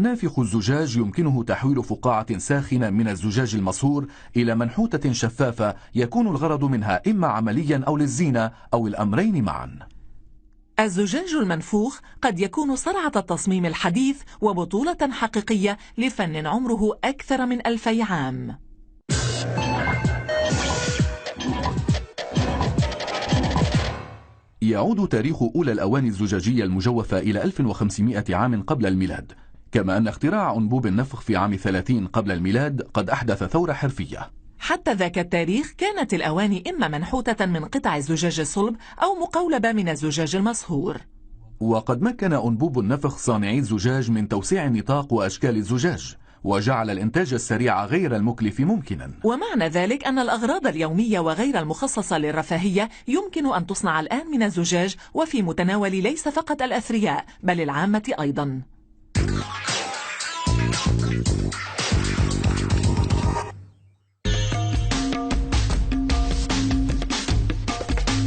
نافخ الزجاج يمكنه تحويل فقاعة ساخنة من الزجاج المصهور إلى منحوتة شفافة يكون الغرض منها إما عمليا أو للزينة أو الأمرين معا. الزجاج المنفوخ قد يكون صنعة التصميم الحديث وبطولة حقيقية لفن عمره أكثر من 2000 عام. يعود تاريخ أولى الأواني الزجاجية المجوفة إلى 1500 عام قبل الميلاد، كما أن اختراع أنبوب النفخ في عام 30 قبل الميلاد قد أحدث ثورة حرفية. حتى ذاك التاريخ كانت الأواني إما منحوتة من قطع الزجاج الصلب أو مقولبة من الزجاج المصهور. وقد مكن أنبوب النفخ صانعي الزجاج من توسيع النطاق وأشكال الزجاج، وجعل الإنتاج السريع غير المكلف ممكنا. ومعنى ذلك أن الأغراض اليومية وغير المخصصة للرفاهية يمكن أن تصنع الآن من الزجاج، وفي متناول ليس فقط الأثرياء بل العامة أيضا.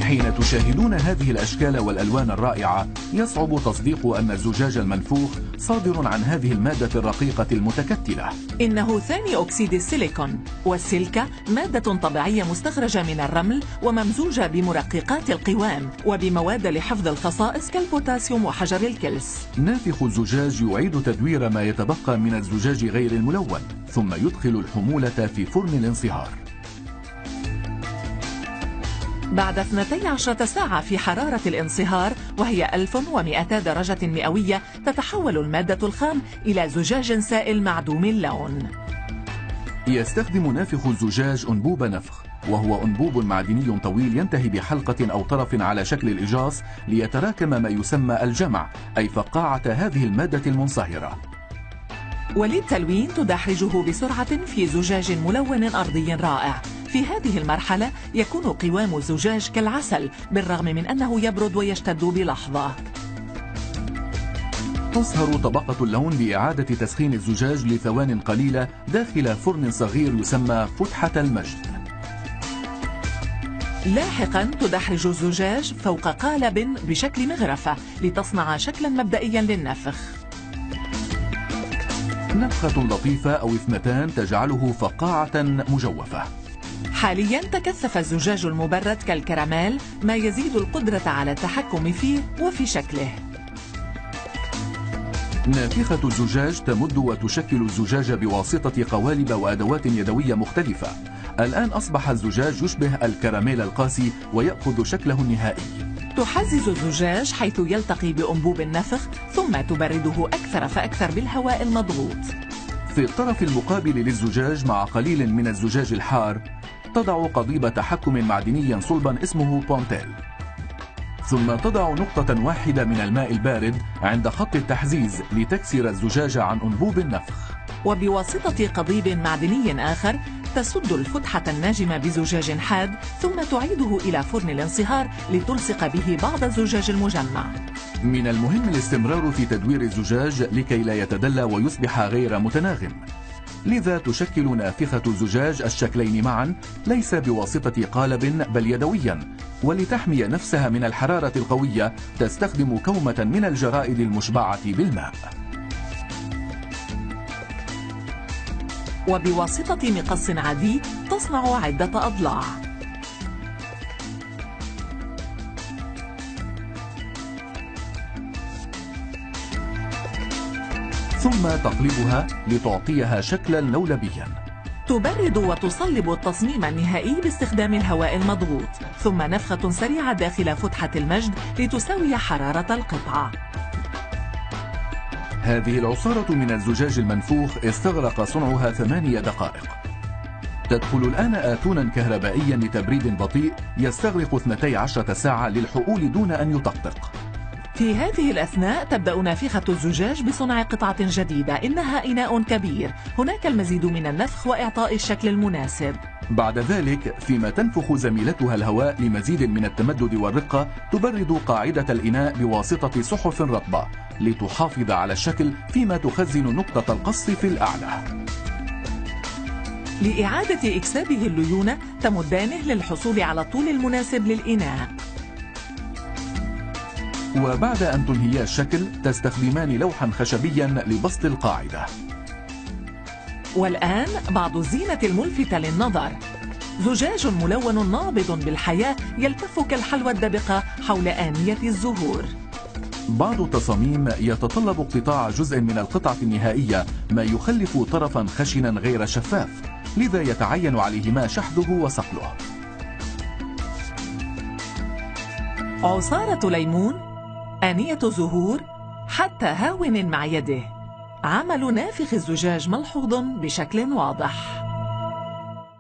حين تشاهدون هذه الأشكال والألوان الرائعة يصعب تصديق أن الزجاج المنفوخ صادر عن هذه المادة الرقيقة المتكتلة. إنه ثاني أكسيد السيليكون، والسيليكا مادة طبيعية مستخرجة من الرمل وممزوجة بمرققات القوام وبمواد لحفظ الخصائص كالبوتاسيوم وحجر الكلس. نافخ الزجاج يعيد تدوير ما يتبقى من الزجاج غير الملون، ثم يدخل الحمولة في فرن الانصهار. بعد 12 ساعة في حرارة الانصهار وهي 1200 درجة مئوية تتحول المادة الخام إلى زجاج سائل معدوم اللون. يستخدم نافخ الزجاج أنبوب نفخ، وهو أنبوب معدني طويل ينتهي بحلقة أو طرف على شكل الإجاص ليتراكم ما يسمى الجمع، أي فقاعة هذه المادة المنصهرة. وللتلوين تدحرجه بسرعة في زجاج ملون أرضي رائع. في هذه المرحلة يكون قوام الزجاج كالعسل بالرغم من أنه يبرد ويشتد بلحظة. تصهر طبقة اللون بإعادة تسخين الزجاج لثوان قليلة داخل فرن صغير يسمى فتحة المجد. لاحقا تدحرج الزجاج فوق قالب بشكل مغرفة لتصنع شكلا مبدئيا للنفخ. نفخة لطيفة أو اثنتان تجعله فقاعة مجوفة. حاليا تكثف الزجاج المبرد كالكراميل، ما يزيد القدرة على التحكم فيه وفي شكله. نافخة الزجاج تمد وتشكل الزجاج بواسطة قوالب وأدوات يدوية مختلفة. الآن أصبح الزجاج يشبه الكراميل القاسي ويأخذ شكله النهائي. تحزز الزجاج حيث يلتقي بأنبوب النفخ ثم تبرده أكثر فأكثر بالهواء المضغوط. في الطرف المقابل للزجاج مع قليل من الزجاج الحار تضع قضيب تحكم معدني صلبا اسمه بونتيل، ثم تضع نقطة واحدة من الماء البارد عند خط التحزيز لتكسر الزجاج عن أنبوب النفخ. وبواسطة قضيب معدني آخر تسد الفتحة الناجمة بزجاج حاد ثم تعيده إلى فرن الانصهار لتلصق به بعض الزجاج المجمع. من المهم الاستمرار في تدوير الزجاج لكي لا يتدلى ويصبح غير متناغم، لذا تشكل نافخة الزجاج الشكلين معا ليس بواسطة قالب بل يدويا، ولتحمي نفسها من الحرارة القوية تستخدم كومة من الجرائد المشبعة بالماء. وبواسطة مقص عادي تصنع عدة أضلاع. ثم تقلبها لتعطيها شكلا لولبيا. تبرد وتصلب التصميم النهائي باستخدام الهواء المضغوط، ثم نفخة سريعة داخل فتحة المجد لتساوي حرارة القطعة. هذه العصارة من الزجاج المنفوخ استغرق صنعها 8 دقائق. تدخل الآن آتونا كهربائيا لتبريد بطيء يستغرق 12 ساعة للحؤول دون أن يطقطق. في هذه الأثناء تبدأ نافخة الزجاج بصنع قطعة جديدة، إنها إناء كبير، هناك المزيد من النفخ وإعطاء الشكل المناسب. بعد ذلك فيما تنفخ زميلتها الهواء لمزيد من التمدد والرقة تبرد قاعدة الإناء بواسطة صحف رطبة لتحافظ على الشكل فيما تخزن نقطة القص في الأعلى. لإعادة إكسابه الليونة تمدانه للحصول على الطول المناسب للإناء. وبعد أن تنهيا الشكل تستخدمان لوحا خشبيا لبسط القاعدة. والآن بعض الزينة الملفتة للنظر، زجاج ملون نابض بالحياة يلتف كالحلوى الدبقة حول آنية الزهور. بعض التصاميم يتطلب اقتطاع جزء من القطعة النهائية، ما يخلف طرفا خشنا غير شفاف، لذا يتعين عليهما شحذه وصقله. عصارة ليمون، آنية زهور، حتى هاون مع يده. عمل نافخ الزجاج ملحوظ بشكل واضح.